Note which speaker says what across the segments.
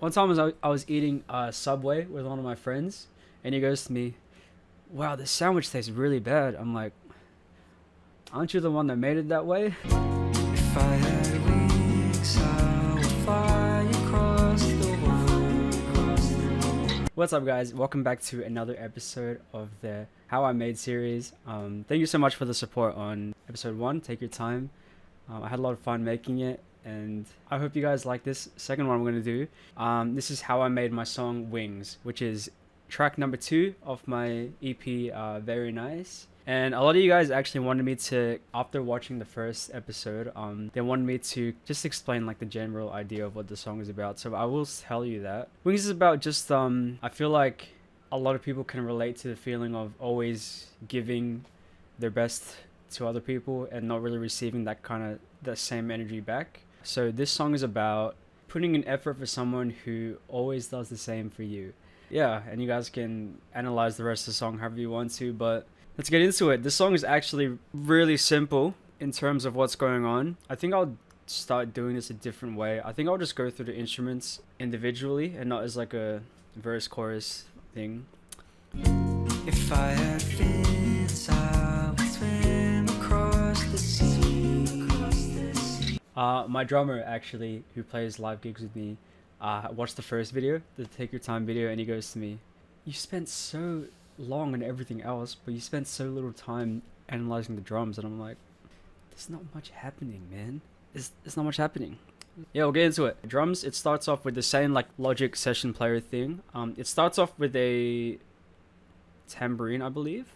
Speaker 1: One time I was eating Subway with one of my friends, and he goes to me, "Wow, this sandwich tastes really bad." I'm like, "Aren't you the one that made it that way?" If I had wings, I would fly across the world. What's up, guys? Welcome back to another episode of the How I Made series. Thank you so much for the support on episode 1. Take your time. I had a lot of fun making it, and I hope you guys like this second one I'm going to do. This is how I made my song Wings, which is track number 2 of my EP, Very Nice. And a lot of you guys actually wanted me to, after watching the first episode, they wanted me to just explain like the general idea of what the song is about. So I will tell you that. Wings is about just, I feel like a lot of people can relate to the feeling of always giving their best to other people and not really receiving that same energy back. So this song is about putting an effort for someone who always does the same for you. Yeah, and you guys can analyze the rest of the song however you want to, but let's get into it. This song is actually really simple in terms of what's going on. I think I'll start doing this a different way. I think I'll just go through the instruments individually and not as like a verse chorus thing. If I had fins, I would swim across the sea. My drummer actually, who plays live gigs with me, watched the first video, the Take Your Time video, and he goes to me, "You spent so long on everything else, but you spent so little time analyzing the drums." And I'm like, there's not much happening, man. There's not much happening. Yeah, we'll get into it. Drums, it starts off with the same like Logic session player thing. It starts off with a tambourine, I believe.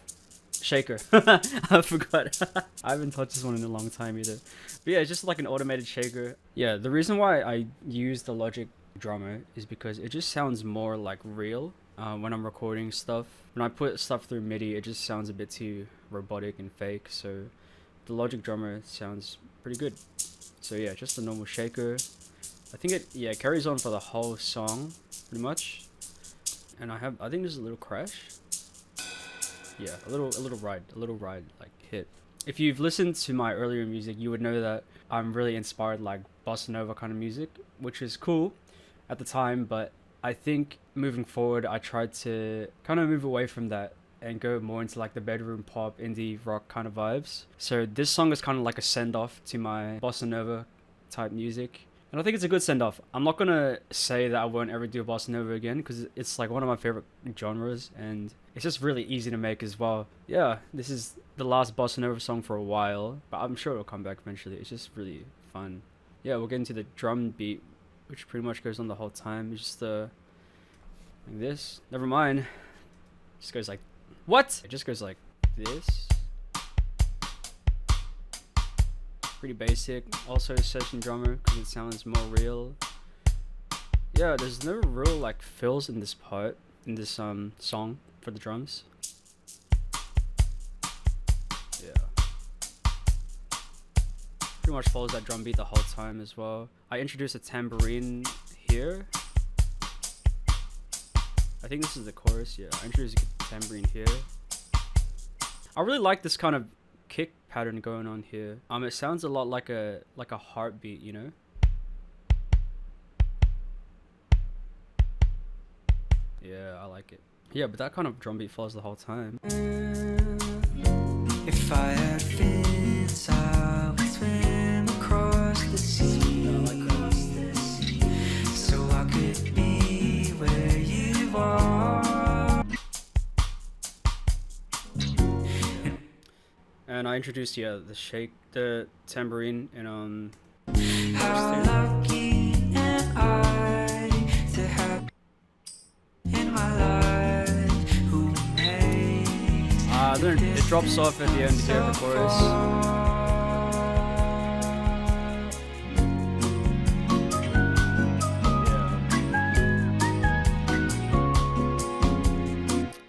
Speaker 1: Shaker. I forgot. I haven't touched this one in a long time either. But yeah, it's just like an automated shaker. Yeah, the reason why I use the Logic drummer is because it just sounds more like real when I'm recording stuff. When I put stuff through MIDI, it just sounds a bit too robotic and fake. So the Logic drummer sounds pretty good. So yeah, just a normal shaker. I think it carries on for the whole song pretty much. And I think there's a little crash. Yeah, a little ride like hit. If you've listened to my earlier music, you would know that I'm really inspired like bossa nova kind of music, which is cool at the time, but I think moving forward I tried to kind of move away from that and go more into like the bedroom pop indie rock kind of vibes. So this song is kind of like a send off to my bossa nova type music. And I think it's a good send-off. I'm not going to say that I won't ever do bossa nova again because it's like one of my favorite genres and it's just really easy to make as well. Yeah, this is the last bossa nova song for a while, but I'm sure it'll come back eventually. It's just really fun. Yeah, we'll get into the drum beat, which pretty much goes on the whole time. It's just like this. Never mind. It just goes like, what? It just goes like this. Pretty basic. Also session drummer because it sounds more real. Yeah, there's no real like fills in this part, in this song for the drums. Yeah, pretty much follows that drum beat the whole time as well. I introduced a tambourine here. I think this is the chorus. Yeah, I introduced a tambourine here. I really like this kind of kick pattern going on here. It sounds a lot like a heartbeat, you know. Yeah, I like it. Yeah, but that kind of drum beat follows the whole time. If I had fins, I would swim across the sea. Yeah, I like that. So I could be where you are. And I introduced the tambourine, and how lucky am I to have in my life who made then it drops off at the end here, the chorus. Yeah.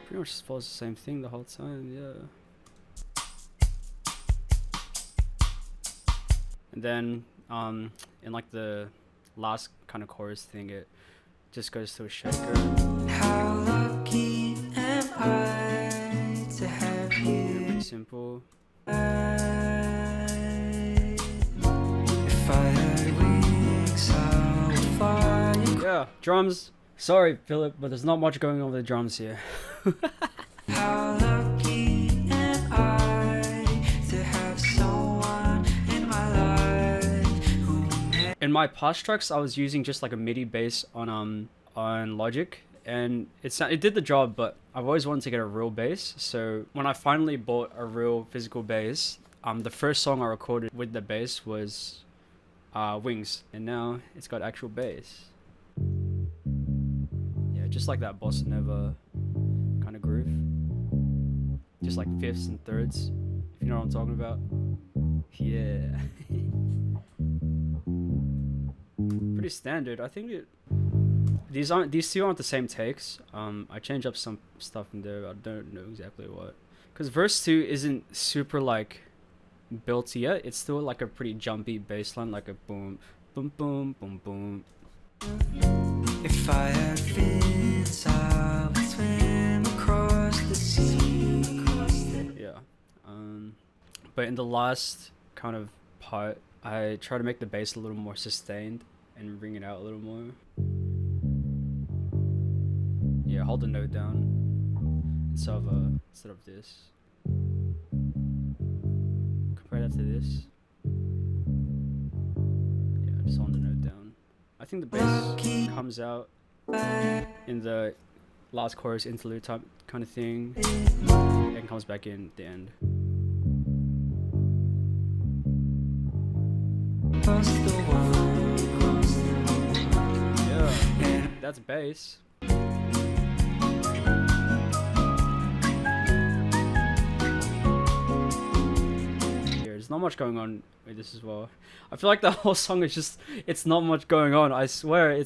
Speaker 1: Pretty much just follows the same thing the whole time, yeah. And then in like the last kind of chorus thing, it just goes to a shaker. How lucky am I to have you? Pretty simple. If I had wings, I would fly. Yeah, Yeah, drums. Sorry, Philip, but there's not much going on with the drums here.
Speaker 2: How lucky am I to have someone in my life who
Speaker 1: In my past tracks, I was using just like a MIDI bass on Logic, and it did the job, but I've always wanted to get a real bass. So when I finally bought a real physical bass, the first song I recorded with the bass was Wings, and now it's got actual bass. Yeah, just like that bossa nova kind of groove, just like fifths and thirds, if you know what I'm talking about. Yeah. Pretty standard. I think these two aren't the same takes. I changed up some stuff in there. I don't know exactly what, because verse 2 isn't super like built yet. It's still like a pretty jumpy bass line, like a boom boom boom boom boom.
Speaker 2: If I had fins, I would swim across the sea.
Speaker 1: Yeah. But in the last kind of part, I try to make the bass a little more sustained and bring it out a little more. Yeah, hold the note down instead of this. Compare that to this. Yeah, just hold the note down. I think the bass comes out in the last chorus interlude type kind of thing, and comes back in at the end. Yeah, that's bass. There's not much going on with this as well. I feel like the whole song is just, it's not much going on. I swear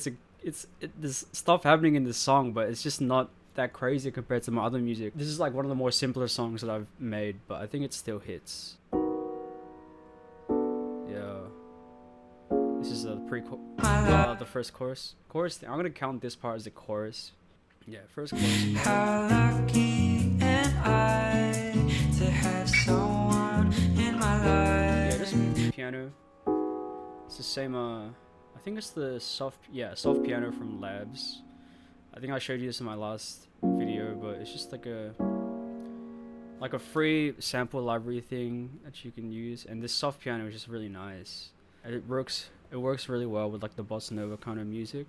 Speaker 1: there's stuff happening in this song, but it's just not that crazy compared to my other music. This is like one of the more simpler songs that I've made, but I think it still hits. Yeah. This is the first chorus. I'm gonna count this part as the chorus. Yeah, first chorus.
Speaker 2: How lucky am I to have someone in my life.
Speaker 1: Yeah, this piano. It's the same. I think it's the soft piano from Labs. I think I showed you this in my last video, but it's just like a free sample library thing that you can use, and this soft piano is just really nice. And it works really well with like the bossa nova kind of music.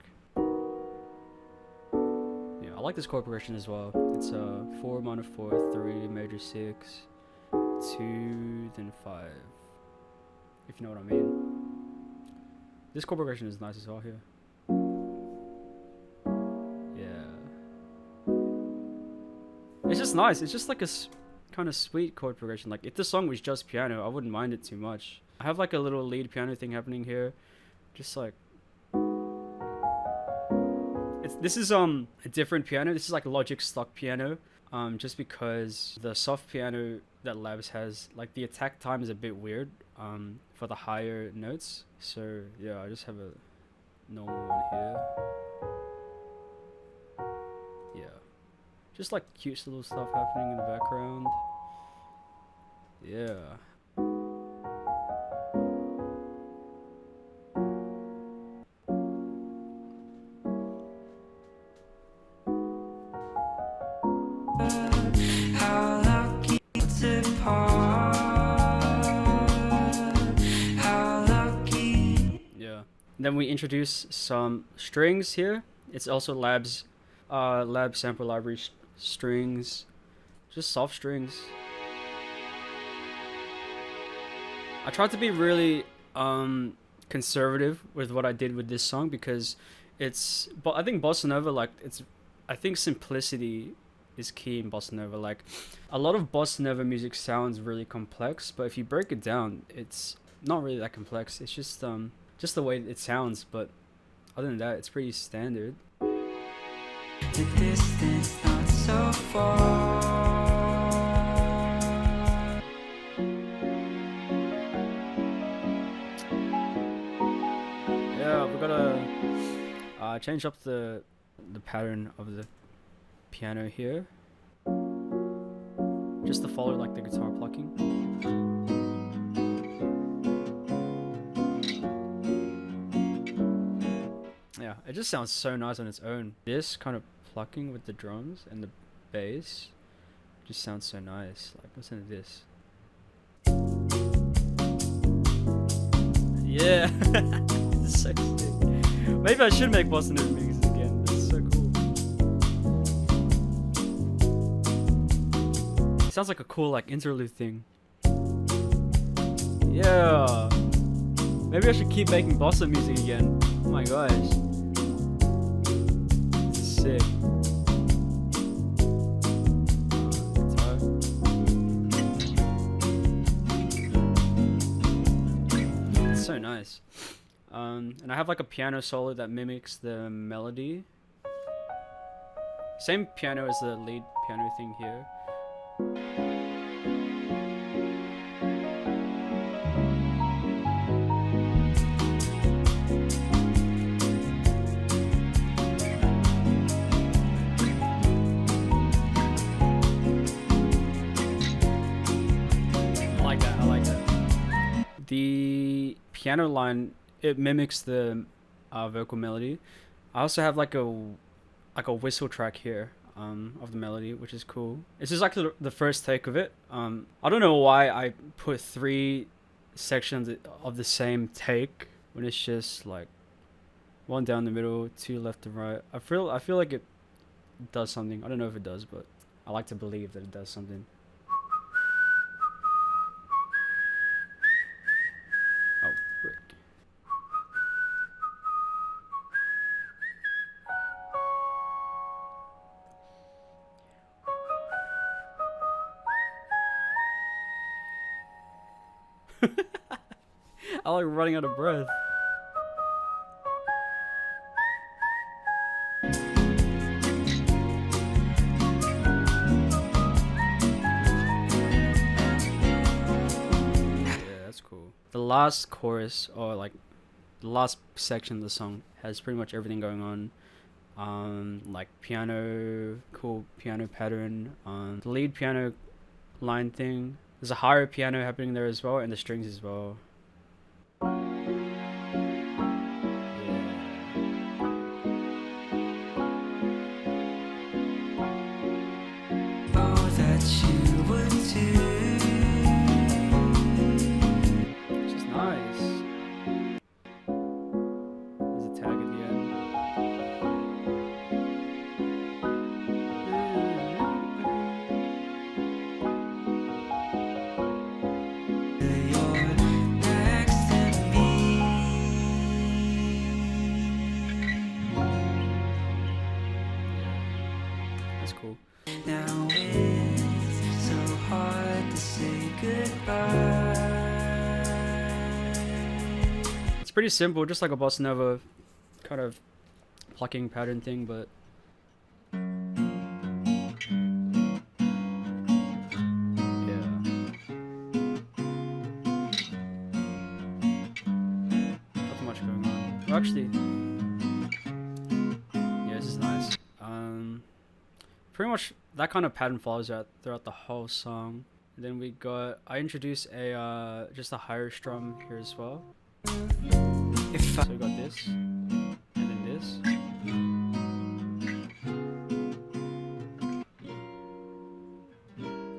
Speaker 1: Yeah, I like this chord progression as well. It's 4 minor 4 3 major 6 2 then 5. If you know what I mean. This chord progression is nice as well here. Yeah. It's just nice. It's just like a kind of sweet chord progression. Like if the song was just piano, I wouldn't mind it too much. I have like a little lead piano thing happening here. Just like this is a different piano. This is like a Logic stock piano. Just because the soft piano that Labs has, like the attack time is a bit weird for the higher notes. So yeah, I just have a normal one here. Yeah, just like cute little stuff happening in the background. Yeah.
Speaker 2: How lucky to part. How lucky.
Speaker 1: Yeah. Then we introduce some strings here. It's also Labs sample library strings, just soft strings. I tried to be really conservative with what I did with this song because but I think bossa nova, like I think simplicity is key in bossa nova. Like a lot of bossa nova music sounds really complex, but if you break it down, it's not really that complex. It's just the way it sounds, but other than that, it's pretty standard.
Speaker 2: The distance not so far.
Speaker 1: Yeah, we gotta change up the pattern of the piano here, just to follow like the guitar plucking. Yeah, It just sounds so nice on its own. This kind of plucking with the drums and the bass just sounds so nice. Like, listen to this. Yeah. This is so sick. Maybe I should make bossa nova mixes again. This is so cool. It sounds like a cool like interlude thing. Yeah. Maybe I should keep making bossa music again. Oh my gosh. This is sick. It's so nice. And I have like a piano solo that mimics the melody. Same piano as the lead piano thing here. I like that. The piano line, it mimics the vocal melody. I also have like a whistle track here of the melody, which is cool. This is like the first take of it. I don't know why I put 3 sections of the same take when it's just like 1 down the middle, 2 left and right. I feel like it does something. I don't know if it does, but I like to believe that it does something. Oh, frick. I like running out of breath. Cool. The last chorus, or like the last section of the song, has pretty much everything going on. Like piano, cool piano pattern. The lead piano line thing. There's a higher piano happening there as well, and the strings as well.
Speaker 2: Oh, that you would do.
Speaker 1: Cool.
Speaker 2: Now it's so hard to say goodbye.
Speaker 1: It's pretty simple, just like a bossa nova kind of plucking pattern thing, but yeah. Not much going on. Well, actually, yeah, this is nice. Pretty much that kind of pattern follows throughout the whole song. And then we got, I introduced a just a higher strum here as well. So we got this, and then this.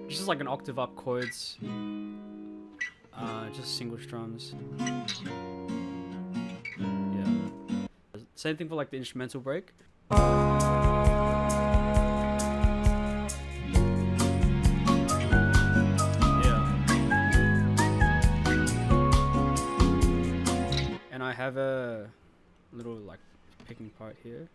Speaker 1: Just like an octave up chords. Just single strums. Yeah. Same thing for like the instrumental break. I have a little like picking part here.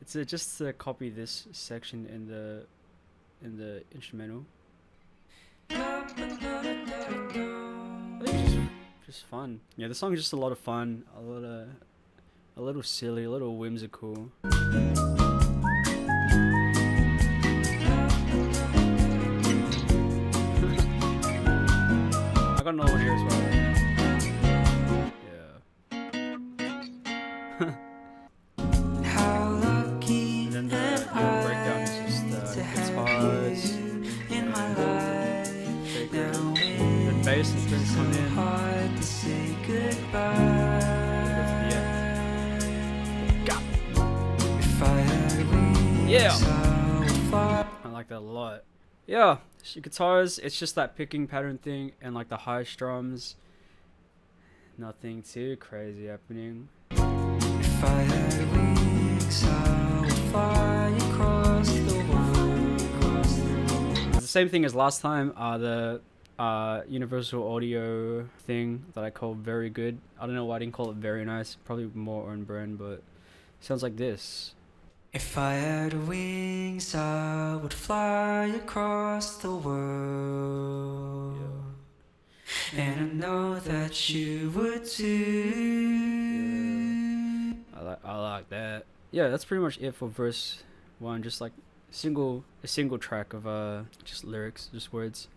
Speaker 1: It's just to copy this section in the instrumental. I think it's just fun. Yeah, the song is just a lot of fun, a little silly, a little whimsical. I got another one here as well. Yeah.
Speaker 2: How lucky
Speaker 1: And then the breakdown is just guitars,
Speaker 2: in my life.
Speaker 1: shaker, then bass and strings come in.
Speaker 2: Hard to say goodbye.
Speaker 1: like that a lot. Yeah, guitars, it's just that picking pattern thing and like the high strums. Nothing too crazy happening.
Speaker 2: If I had wings, I would fly across the world.
Speaker 1: It's the same thing as last time. The Universal Audio thing that I called very good. I don't know why I didn't call it very nice. Probably more on brand, but it sounds like this.
Speaker 2: If I had wings, I would fly across the world. And I know that you would too.
Speaker 1: I like that. Yeah, that's pretty much it for verse 1. Just like a single track of just lyrics, just words.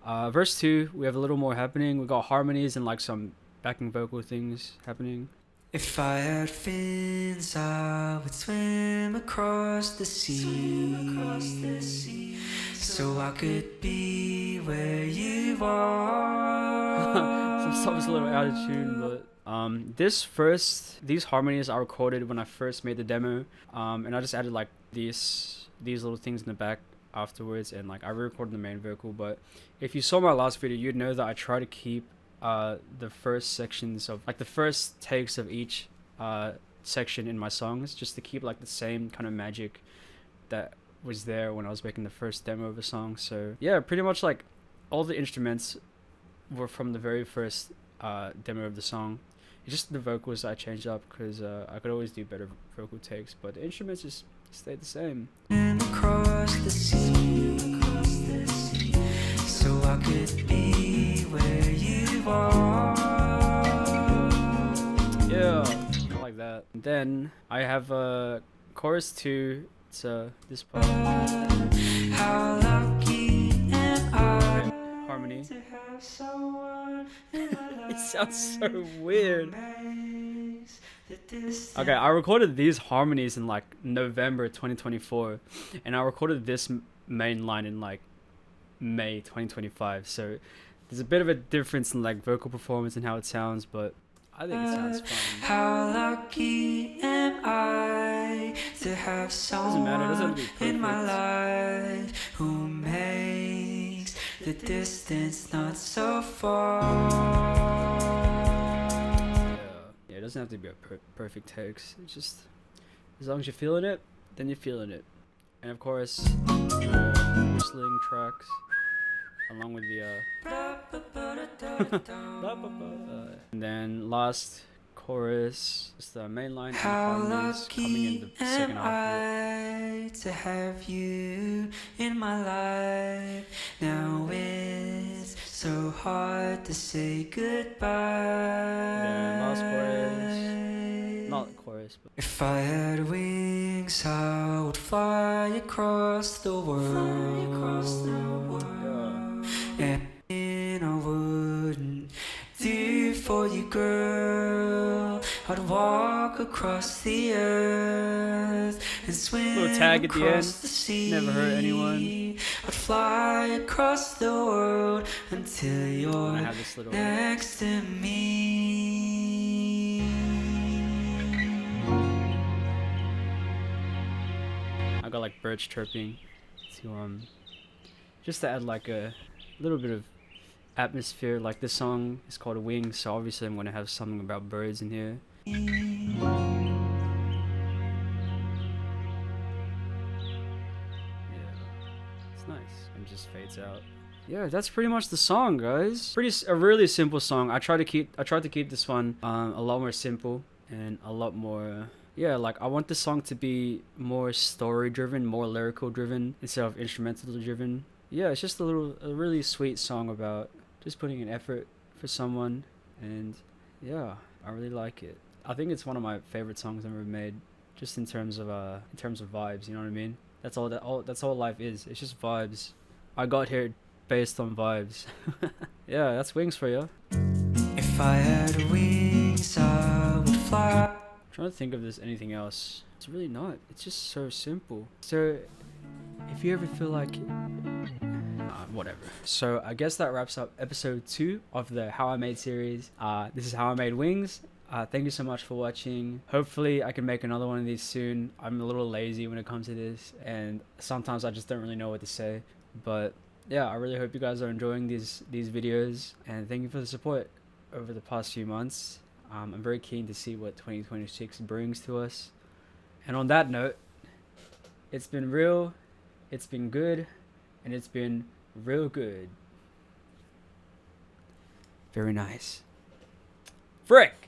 Speaker 1: Verse 2, we have a little more happening. We got harmonies and like some backing vocal things happening.
Speaker 2: If I had fins, I would swim across the sea, so I could be where you are.
Speaker 1: Some stuff's a little out of tune, but these harmonies I recorded when I first made the demo, and I just added like these little things in the back afterwards, and like I re-recorded the main vocal. But if you saw my last video, you'd know that I try to keep the first sections of like the first takes of each section in my songs, just to keep like the same kind of magic that was there when I was making the first demo of a song. So yeah, pretty much like all the instruments were from the very first demo of the song. It's just the vocals I changed up because I could always do better vocal takes, but the instruments just stayed the same.
Speaker 2: Across the sea, so I could be where you are.
Speaker 1: Yeah, I like that. And then I have chorus 2. It's this part.
Speaker 2: How lucky am I
Speaker 1: Harmony.
Speaker 2: to have someone in my life.
Speaker 1: It sounds so weird.
Speaker 2: Makes the distance.
Speaker 1: Okay, I recorded these harmonies in like November 2024, and I recorded this main line in like May 2025. So there's a bit of a difference in like vocal performance and how it sounds, but I think it sounds fine.
Speaker 2: How lucky am I to have
Speaker 1: Doesn't matter, it doesn't have to
Speaker 2: someone
Speaker 1: be
Speaker 2: in my
Speaker 1: perfect.
Speaker 2: life who makes the distance not so far.
Speaker 1: Yeah, it doesn't have to be a perfect text. It's just as long as you're feeling it, then you're feeling it. And of course, whistling tracks along with the and then last chorus is the main line and the
Speaker 2: How
Speaker 1: harmonies coming in
Speaker 2: lucky
Speaker 1: the second
Speaker 2: am
Speaker 1: half of
Speaker 2: I to have you in my life. Now it's so hard to say goodbye.
Speaker 1: Then last chorus, not chorus, but
Speaker 2: If I had wings, I would fly across the world. And I wouldn't do for you, girl. I'd walk across the earth and swim
Speaker 1: Little tag at the
Speaker 2: across
Speaker 1: end.
Speaker 2: the sea.
Speaker 1: Never hurt anyone.
Speaker 2: I'd fly across the world until
Speaker 1: I
Speaker 2: you're
Speaker 1: have this little
Speaker 2: next to me.
Speaker 1: I got like birds chirping to just to add like a little bit of atmosphere. Like this song is called Wings, so obviously I'm gonna have something about birds in here. Yeah, it's nice and just fades out. Yeah, that's pretty much the song, guys. A really simple song. I tried to keep this one a lot more simple and a lot more yeah, like I want the song to be more story driven, more lyrical driven instead of instrumental driven. Yeah, it's just a really sweet song about just putting an effort for someone, and yeah, I really like it. I think it's one of my favorite songs I've ever made, just in terms of vibes, you know what I mean? That's all life is. It's just vibes. I got here based on vibes. Yeah, that's Wings for you.
Speaker 2: If I had wings, I would fly.
Speaker 1: I'm trying to think if there's anything else. It's really not. It's just so simple. So if you ever feel like whatever. So I guess that wraps up episode 2 of the How I Made series. This is How I Made Wings, Thank you so much for watching. Hopefully I can make another one of these soon. I'm a little lazy when it comes to this, and sometimes I just don't really know what to say. But yeah, I really hope you guys are enjoying these videos, and thank you for the support over the past few months. I'm very keen to see what 2026 brings to us. And on that note, it's been real, it's been good, and it's been real good. Very nice. Frick!